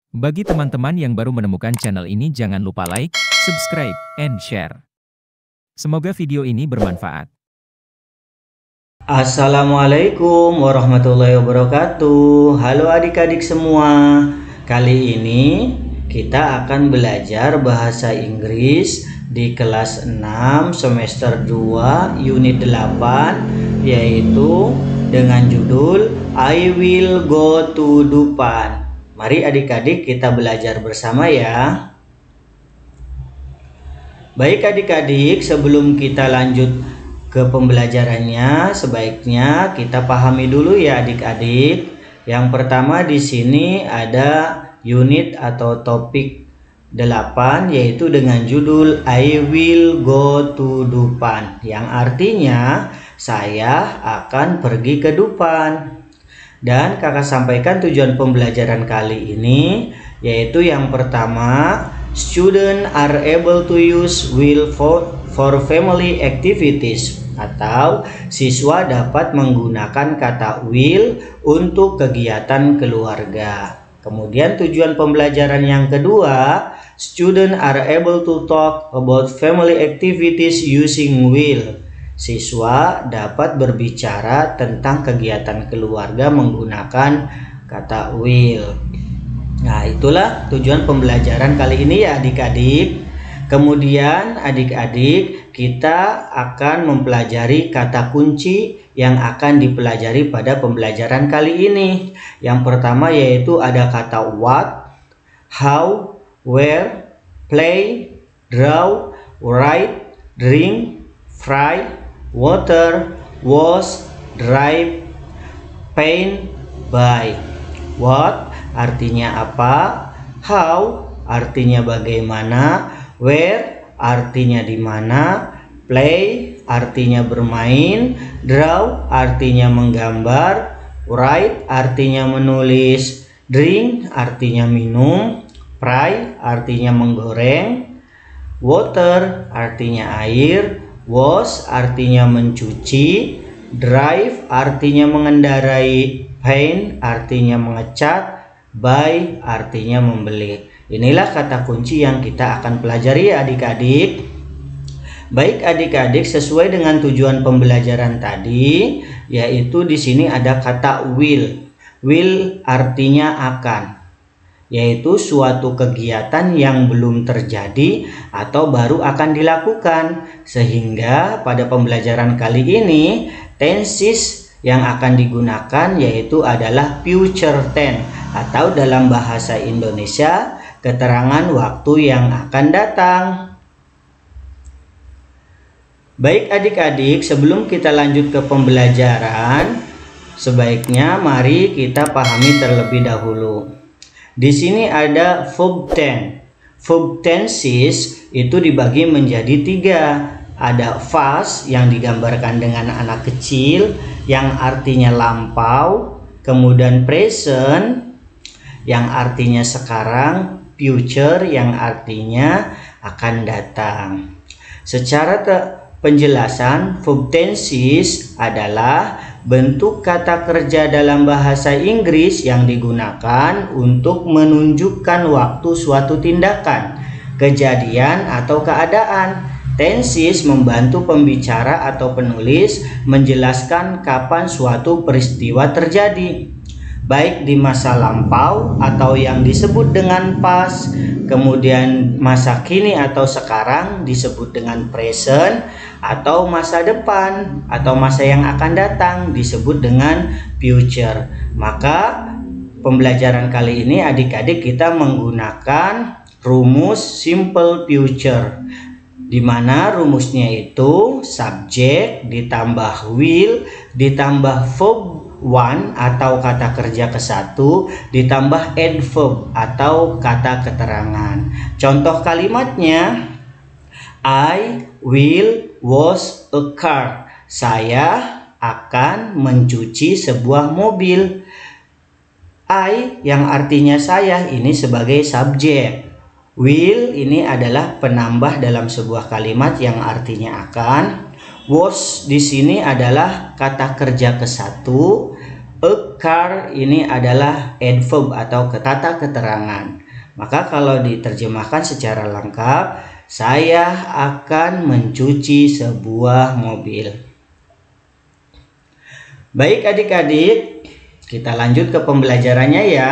Bagi teman-teman yang baru menemukan channel ini, jangan lupa like, subscribe, and share. Semoga video ini bermanfaat. Assalamualaikum warahmatullahi wabarakatuh. Halo adik-adik semua. Kali ini kita akan belajar bahasa Inggris di kelas 6 semester 2 unit 8, yaitu dengan judul I will go to Dufan. Mari adik-adik kita belajar bersama ya. Baik adik-adik, sebelum kita lanjut ke pembelajarannya, sebaiknya kita pahami dulu ya adik-adik. Yang pertama di sini ada unit atau topik 8, yaitu dengan judul I will go to Dufan, yang artinya saya akan pergi ke Dufan. Dan kakak sampaikan tujuan pembelajaran kali ini, yaitu yang pertama, student are able to use will for family activities, atau siswa dapat menggunakan kata will untuk kegiatan keluarga. Kemudian tujuan pembelajaran yang kedua, student are able to talk about family activities using will. Siswa dapat berbicara tentang kegiatan keluarga menggunakan kata will. Nah, itulah tujuan pembelajaran kali ini ya adik-adik. Kemudian adik-adik, kita akan mempelajari kata kunci yang akan dipelajari pada pembelajaran kali ini. Yang pertama yaitu ada kata what, how, where, play, draw, write, drink, fry, water, wash, drive, paint, buy. What artinya apa? How artinya bagaimana? Where artinya di mana? Play artinya bermain. Draw artinya menggambar. Write artinya menulis. Drink artinya minum. Fry artinya menggoreng. Water artinya air. Wash artinya mencuci. Drive artinya mengendarai. Paint artinya mengecat. Buy artinya membeli. Inilah kata kunci yang kita akan pelajari ya adik-adik. Baik adik-adik, sesuai dengan tujuan pembelajaran tadi, yaitu di sini ada kata will. Will artinya akan, yaitu suatu kegiatan yang belum terjadi atau baru akan dilakukan. Sehingga pada pembelajaran kali ini, tenses yang akan digunakan yaitu adalah future tense, atau dalam bahasa Indonesia keterangan waktu yang akan datang. Baik adik-adik, sebelum kita lanjut ke pembelajaran, sebaiknya mari kita pahami terlebih dahulu. Di sini ada verb tense. Verb tenses itu dibagi menjadi 3. Ada past yang digambarkan dengan anak kecil yang artinya lampau, kemudian present yang artinya sekarang, future yang artinya akan datang. Secara penjelasan, verb tenses adalah bentuk kata kerja dalam bahasa Inggris yang digunakan untuk menunjukkan waktu suatu tindakan, kejadian atau keadaan. Tenses membantu pembicara atau penulis menjelaskan kapan suatu peristiwa terjadi, baik di masa lampau atau yang disebut dengan past, kemudian masa kini atau sekarang disebut dengan present, atau masa depan atau masa yang akan datang disebut dengan future. Maka pembelajaran kali ini adik-adik kita menggunakan rumus simple future, di mana rumusnya itu subjek ditambah will ditambah verb one atau kata kerja ke-1 ditambah adverb atau kata keterangan. Contoh kalimatnya, I will wash a car. Saya akan mencuci sebuah mobil. I yang artinya saya ini sebagai subjek. Will ini adalah penambah dalam sebuah kalimat yang artinya akan. Was di sini adalah kata kerja ke-1. A car ini adalah adverb atau kata keterangan. Maka kalau diterjemahkan secara lengkap, saya akan mencuci sebuah mobil. Baik adik-adik, kita lanjut ke pembelajarannya ya.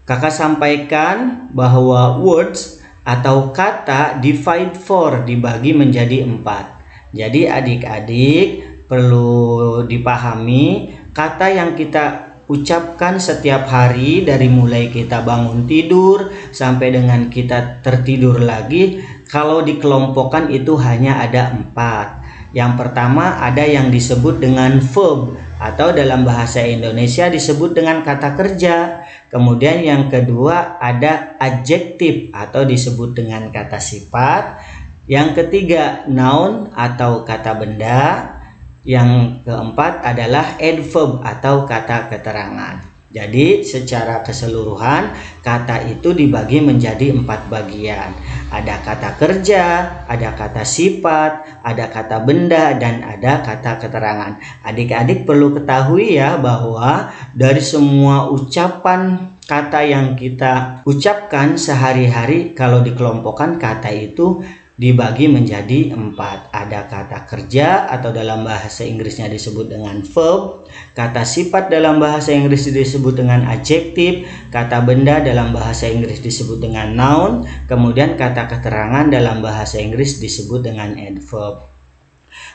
Kakak sampaikan bahwa words atau kata divide for dibagi menjadi 4. Jadi adik-adik perlu dipahami kata yang kita ucapkan setiap hari dari mulai kita bangun tidur sampai dengan kita tertidur lagi, kalau dikelompokkan itu hanya ada 4. Yang pertama ada yang disebut dengan verb atau dalam bahasa Indonesia disebut dengan kata kerja. Kemudian yang kedua ada adjektif atau disebut dengan kata sifat. Yang ketiga noun atau kata benda. Yang keempat adalah adverb atau kata keterangan. Jadi secara keseluruhan kata itu dibagi menjadi 4 bagian. Ada kata kerja, ada kata sifat, ada kata benda, dan ada kata keterangan. Adik-adik perlu ketahui ya bahwa dari semua ucapan kata yang kita ucapkan sehari-hari, kalau dikelompokkan kata itu dibagi menjadi 4. Ada kata kerja atau dalam bahasa Inggrisnya disebut dengan verb, kata sifat dalam bahasa Inggris disebut dengan adjektif, kata benda dalam bahasa Inggris disebut dengan noun, kemudian kata keterangan dalam bahasa Inggris disebut dengan adverb.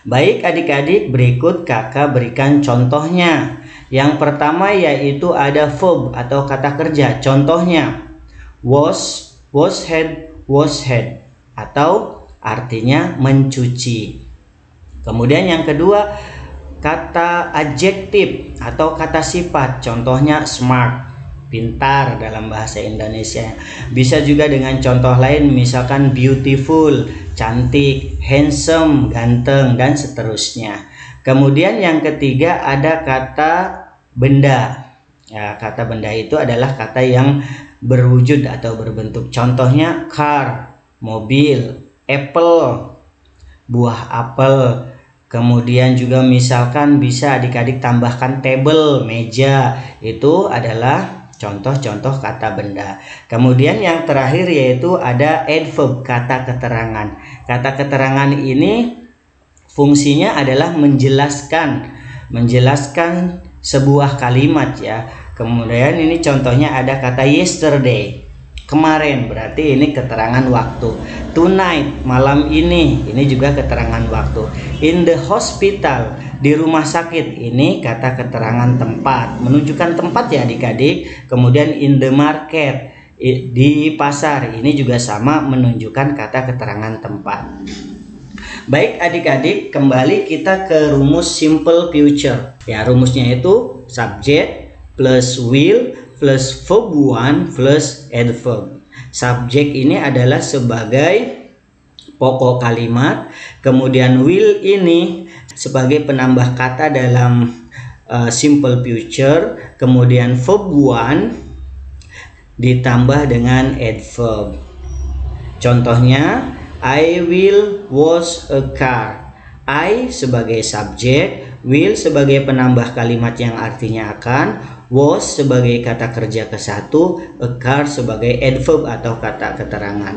Baik adik-adik, berikut kakak berikan contohnya. Yang pertama yaitu ada verb atau kata kerja. Contohnya wash, wash head, atau artinya mencuci. Kemudian yang kedua kata adjektif atau kata sifat. Contohnya smart, pintar dalam bahasa Indonesia. Bisa juga dengan contoh lain, misalkan beautiful, cantik, handsome, ganteng, dan seterusnya. Kemudian yang ketiga ada kata benda. Ya, kata benda itu adalah kata yang berwujud atau berbentuk. Contohnya car, mobil, apple, buah apel. Kemudian juga misalkan bisa adik-adik tambahkan table, meja. Itu adalah contoh-contoh kata benda. Kemudian yang terakhir yaitu ada adverb, kata keterangan. Kata keterangan ini fungsinya adalah menjelaskan sebuah kalimat ya. Kemudian ini contohnya ada kata yesterday, kemarin, berarti ini keterangan waktu. Tonight, malam ini juga keterangan waktu. In the hospital, di rumah sakit, ini kata keterangan tempat, menunjukkan tempat ya adik-adik. Kemudian in the market, di pasar, ini juga sama menunjukkan kata keterangan tempat. Baik adik-adik, kembali kita ke rumus simple future. Ya, rumusnya itu subject plus will plus verb 1 plus adverb. Subjek ini adalah sebagai pokok kalimat, kemudian will ini sebagai penambah kata dalam simple future, kemudian verb 1 ditambah dengan adverb. Contohnya I will wash a car. I sebagai subjek, will sebagai penambah kalimat yang artinya akan, wash sebagai kata kerja ke-1, a car sebagai adverb atau kata keterangan.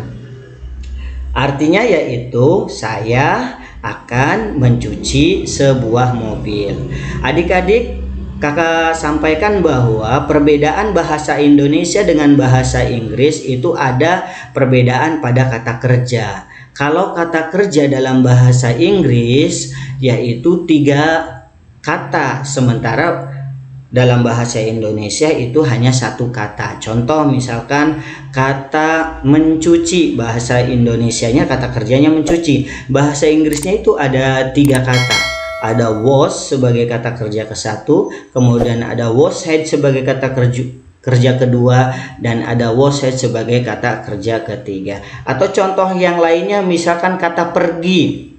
Artinya yaitu saya akan mencuci sebuah mobil. Adik-adik, kakak sampaikan bahwa perbedaan bahasa Indonesia dengan bahasa Inggris itu ada perbedaan pada kata kerja. Kalau kata kerja dalam bahasa Inggris yaitu 3 kata, sementara dalam bahasa Indonesia itu hanya 1 kata. Contoh misalkan kata mencuci, bahasa Indonesianya kata kerjanya mencuci. Bahasa Inggrisnya itu ada 3 kata. Ada wash sebagai kata kerja ke-1, kemudian ada wash head sebagai kata kerja kedua, dan ada wash head sebagai kata kerja ketiga. Atau contoh yang lainnya misalkan kata pergi.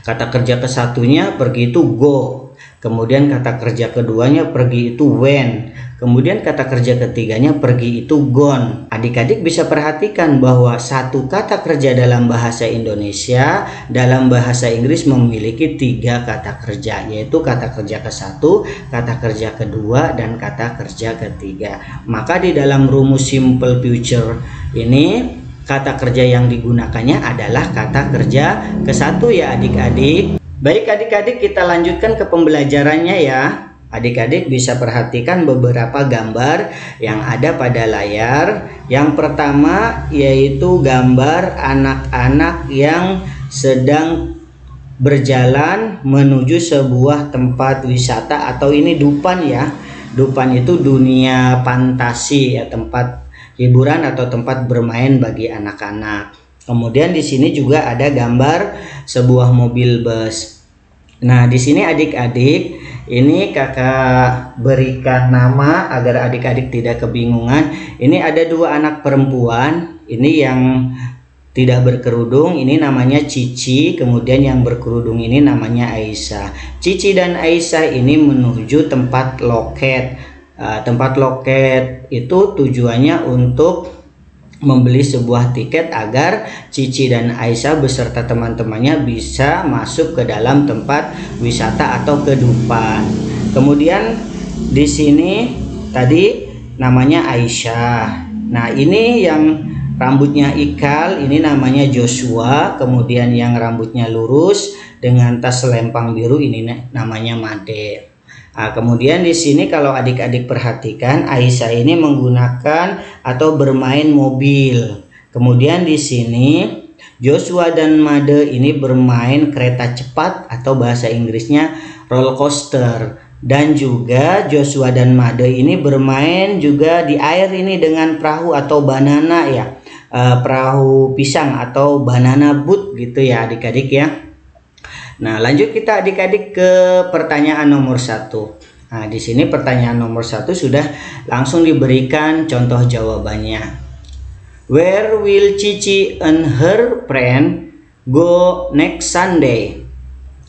Kata kerja ke-1-nya pergi itu go. Kemudian kata kerja keduanya pergi itu went. Kemudian kata kerja ketiganya pergi itu gone. Adik-adik bisa perhatikan bahwa satu kata kerja dalam bahasa Indonesia, dalam bahasa Inggris memiliki 3 kata kerja, yaitu kata kerja ke-1, kata kerja kedua, dan kata kerja ketiga. Maka di dalam rumus simple future ini kata kerja yang digunakannya adalah kata kerja ke-1 ya adik-adik. Baik adik-adik, kita lanjutkan ke pembelajarannya ya. Adik-adik bisa perhatikan beberapa gambar yang ada pada layar. Yang pertama yaitu gambar anak-anak yang sedang berjalan menuju sebuah tempat wisata, atau ini Dupaan ya. Dupaan itu dunia fantasi ya, tempat hiburan atau tempat bermain bagi anak-anak. Kemudian di sini juga ada gambar sebuah mobil bus. Nah, di sini adik-adik, ini kakak berikan nama agar adik-adik tidak kebingungan. Ini ada 2 anak perempuan. Ini yang tidak berkerudung, ini namanya Cici. Kemudian yang berkerudung ini namanya Aisyah. Cici dan Aisyah ini menuju tempat loket. Tempat loket itu tujuannya untuk membeli sebuah tiket agar Cici dan Aisyah beserta teman-temannya bisa masuk ke dalam tempat wisata atau ke Dupaan. Kemudian di sini tadi namanya Aisyah. Nah, ini yang rambutnya ikal ini namanya Joshua. Kemudian yang rambutnya lurus dengan tas selempang biru ini namanya Made. Nah, kemudian di sini kalau adik-adik perhatikan, Aisyah ini menggunakan atau bermain mobil. Kemudian di sini Joshua dan Made ini bermain kereta cepat atau bahasa Inggrisnya roller coaster. Dan juga Joshua dan Made ini bermain juga di air ini dengan perahu atau banana ya. Perahu pisang atau banana boat gitu ya adik-adik ya. Nah, lanjut kita adik-adik ke pertanyaan nomor 1. Nah, di sini pertanyaan nomor 1 sudah langsung diberikan contoh jawabannya. Where will Cici and her friend go next Sunday?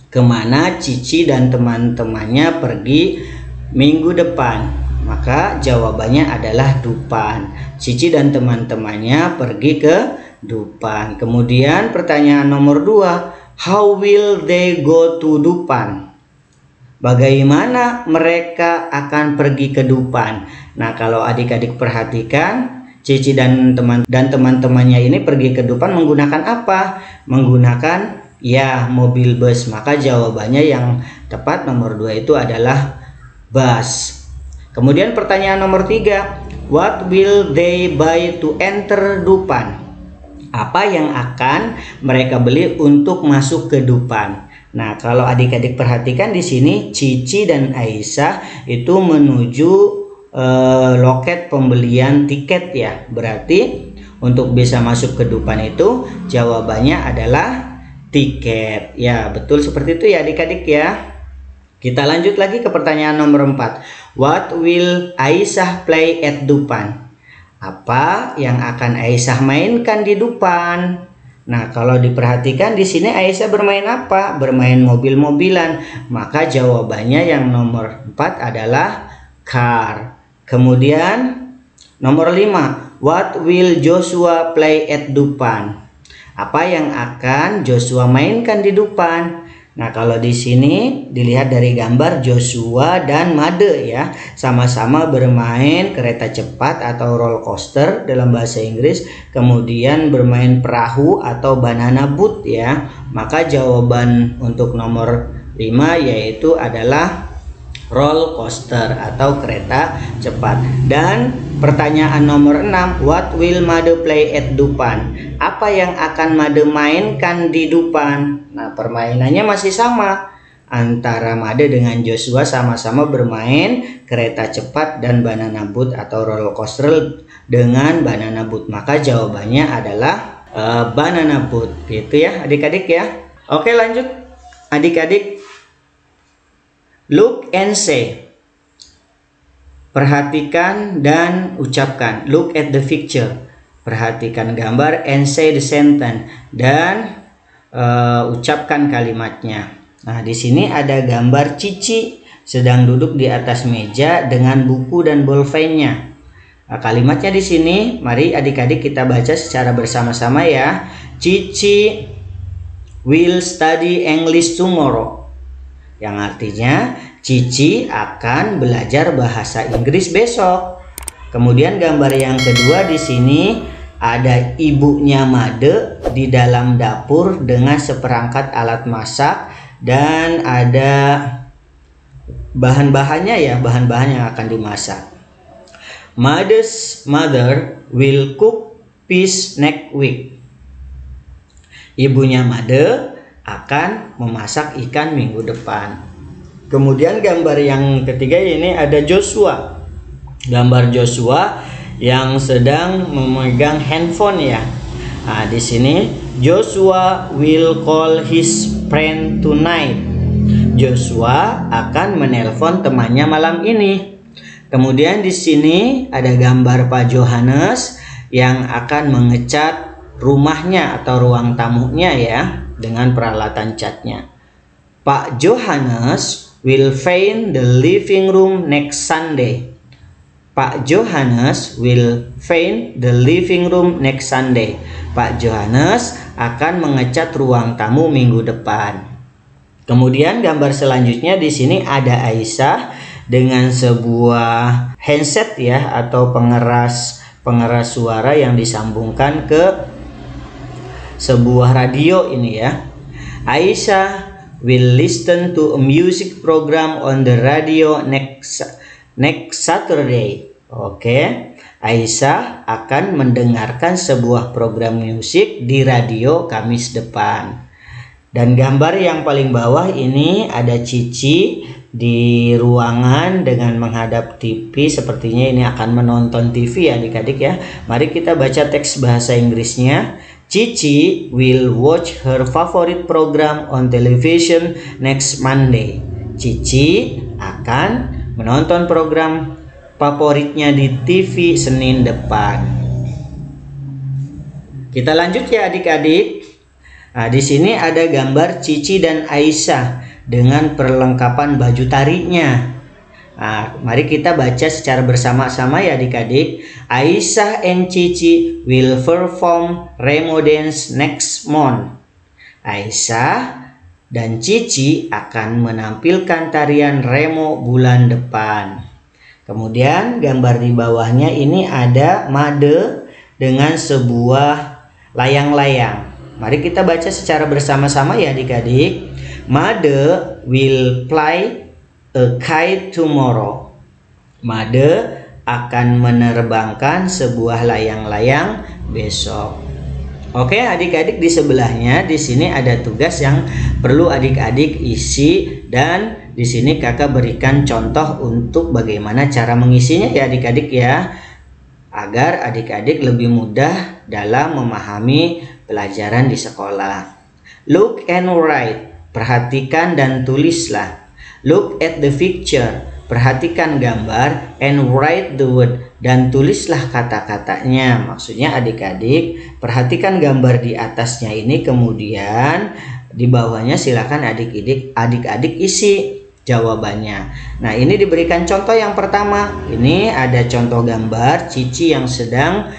Kemana Cici dan teman-temannya pergi minggu depan? Maka jawabannya adalah Dupaan. Cici dan teman-temannya pergi ke Dupaan. Kemudian pertanyaan nomor 2. How will they go to Dupaan? Bagaimana mereka akan pergi ke Dupaan? Nah, kalau adik-adik perhatikan, Cici dan teman-temannya ini pergi ke Dupaan menggunakan apa? Menggunakan ya mobil bus. Maka jawabannya yang tepat nomor 2 itu adalah bus. Kemudian pertanyaan nomor 3. What will they buy to enter Dupaan? Apa yang akan mereka beli untuk masuk ke Dupaan? Nah, kalau adik-adik perhatikan di sini Cici dan Aisyah itu menuju loket pembelian tiket ya. Berarti untuk bisa masuk ke Dupaan itu jawabannya adalah tiket. Ya, betul seperti itu ya adik-adik ya. Kita lanjut lagi ke pertanyaan nomor 4. What will Aisyah play at Dupaan? Apa yang akan Aisyah mainkan di Dupaan? Nah, kalau diperhatikan di sini Aisyah bermain apa? Bermain mobil-mobilan. Maka jawabannya yang nomor 4 adalah car. Kemudian nomor 5. What will Joshua play at Dupaan? Apa yang akan Joshua mainkan di Dupaan? Nah, kalau di sini dilihat dari gambar Joshua dan Made ya, sama-sama bermain kereta cepat atau roller coaster dalam bahasa Inggris, kemudian bermain perahu atau banana boat ya. Maka jawaban untuk nomor 5 yaitu adalah roller coaster atau kereta cepat. Dan pertanyaan nomor 6, what will Made play at Dupaan? Apa yang akan Made mainkan di Dupaan? Nah, permainannya masih sama antara Made dengan Joshua, sama-sama bermain kereta cepat dan banana boat atau roller coaster dengan banana boat. Maka jawabannya adalah banana boat gitu ya adik-adik ya. Oke, lanjut adik-adik. Look and say. Perhatikan dan ucapkan. Look at the picture. Perhatikan gambar and say the sentence dan ucapkan kalimatnya. Nah, di sini ada gambar Cici sedang duduk di atas meja dengan buku dan bolpennya. Nah, kalimatnya di sini, mari adik-adik kita baca secara bersama-sama ya. Cici will study English tomorrow. Yang artinya Cici akan belajar bahasa Inggris besok. Kemudian gambar yang kedua di sini ada ibunya Made di dalam dapur dengan seperangkat alat masak dan ada bahan-bahannya ya, bahan-bahan yang akan dimasak. Made's mother will cook fish next week. Ibunya Made akan memasak ikan minggu depan. Kemudian gambar yang ketiga ini ada Joshua. Gambar Joshua yang sedang memegang handphone ya. Nah, di sini Joshua will call his friend tonight. Joshua akan menelpon temannya malam ini. Kemudian di sini ada gambar Pak Johannes yang akan mengecat rumahnya atau ruang tamunya ya dengan peralatan catnya. Pak Johannes will paint the living room next Sunday. Pak Johannes will paint the living room next Sunday. Pak Johannes akan mengecat ruang tamu minggu depan. Kemudian gambar selanjutnya di sini ada Aisyah dengan sebuah handset ya atau pengeras suara yang disambungkan ke sebuah radio ini ya. Aisyah will listen to a music program on the radio next Saturday. Oke, Aisyah akan mendengarkan sebuah program musik di radio Kamis depan. Dan gambar yang paling bawah ini ada Cici di ruangan dengan menghadap TV. Sepertinya ini akan menonton TV ya adik-adik ya. Mari kita baca teks bahasa Inggrisnya. Cici will watch her favorite program on television next Monday. Cici akan menonton program favoritnya di TV Senin depan. Kita lanjut ya adik-adik. Nah, di sini ada gambar Cici dan Aisyah dengan perlengkapan baju tarinya. Nah, mari kita baca secara bersama-sama ya adik-adik. Aisyah and Cici will perform Remo dance next month. Aisyah dan Cici akan menampilkan tarian Remo bulan depan. Kemudian gambar di bawahnya ini ada Made dengan sebuah layang-layang. Mari kita baca secara bersama-sama ya adik-adik. Made will fly a kite tomorrow. Made akan menerbangkan sebuah layang-layang besok. Oke adik-adik, di sebelahnya di sini ada tugas yang perlu adik-adik isi dan di sini kakak berikan contoh untuk bagaimana cara mengisinya ya adik-adik ya, agar adik-adik lebih mudah dalam memahami pelajaran di sekolah. Look and write. Perhatikan dan tulislah. Look at the picture. Perhatikan gambar and write the word. Dan tulislah kata-katanya. Maksudnya adik-adik perhatikan gambar di atasnya ini, kemudian di bawahnya silakan adik-adik isi jawabannya. Nah, ini diberikan contoh yang pertama. Ini ada contoh gambar Cici yang sedang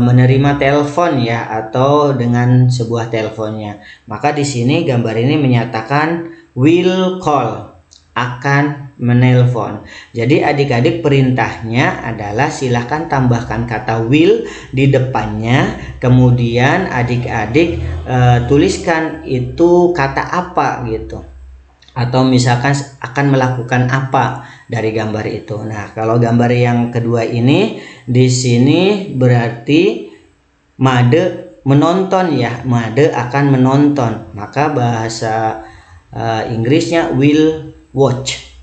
menerima telepon ya, atau dengan sebuah teleponnya. Maka di sini gambar ini menyatakan will call, akan menelpon. Jadi adik-adik perintahnya adalah silahkan tambahkan kata will di depannya, kemudian adik-adik tuliskan itu kata apa gitu, atau misalkan akan melakukan apa dari gambar itu. Nah, kalau gambar yang kedua ini di sini berarti Made menonton ya, Made akan menonton. Maka bahasa Inggrisnya will watch.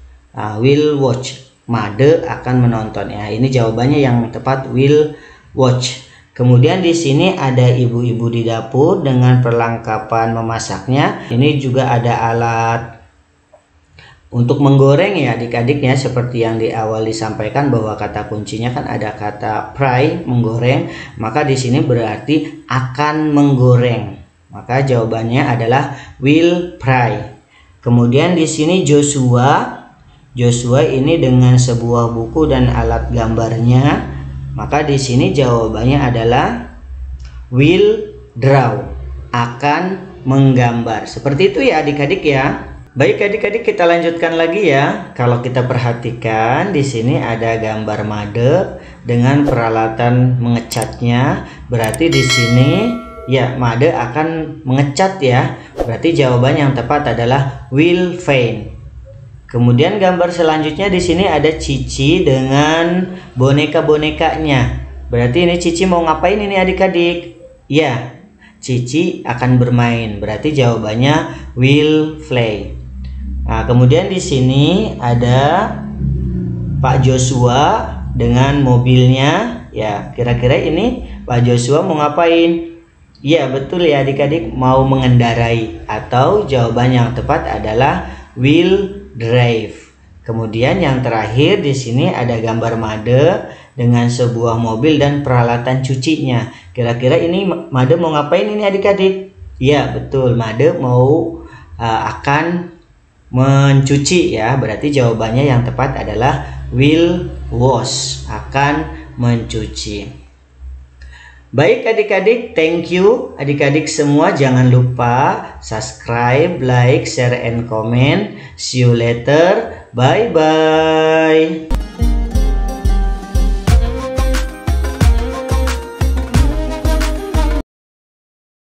Will watch. Made akan menonton ya. Ini jawabannya yang tepat, will watch. Kemudian di sini ada ibu-ibu di dapur dengan perlengkapan memasaknya. Ini juga ada alat untuk menggoreng ya adik-adik ya, seperti yang di awal disampaikan bahwa kata kuncinya kan ada kata fry, menggoreng. Maka di sini berarti akan menggoreng. Maka jawabannya adalah will fry. Kemudian di sini Joshua Joshua ini dengan sebuah buku dan alat gambarnya, maka di sini jawabannya adalah will draw, akan menggambar. Seperti itu ya adik-adik ya. Baik adik-adik, kita lanjutkan lagi ya. Kalau kita perhatikan di sini ada gambar made dengan peralatan mengecatnya. Berarti di sini ya made akan mengecat ya. Berarti jawaban yang tepat adalah will paint. Kemudian gambar selanjutnya di sini ada Cici dengan boneka-bonekanya. Berarti ini Cici mau ngapain ini adik-adik? Ya, Cici akan bermain. Berarti jawabannya will play. Nah, kemudian di sini ada Pak Joshua dengan mobilnya. Ya, kira-kira ini Pak Joshua mau ngapain? Ya, betul ya adik-adik, mau mengendarai, atau jawaban yang tepat adalah will drive. Kemudian yang terakhir di sini ada gambar made dengan sebuah mobil dan peralatan cucinya. Kira-kira ini made mau ngapain ini adik-adik? Ya, betul, made mau akan mencuci ya. Berarti jawabannya yang tepat adalah will wash, akan mencuci. Baik adik-adik, thank you adik-adik semua. Jangan lupa subscribe, like, share, and comment. See you later. Bye-bye.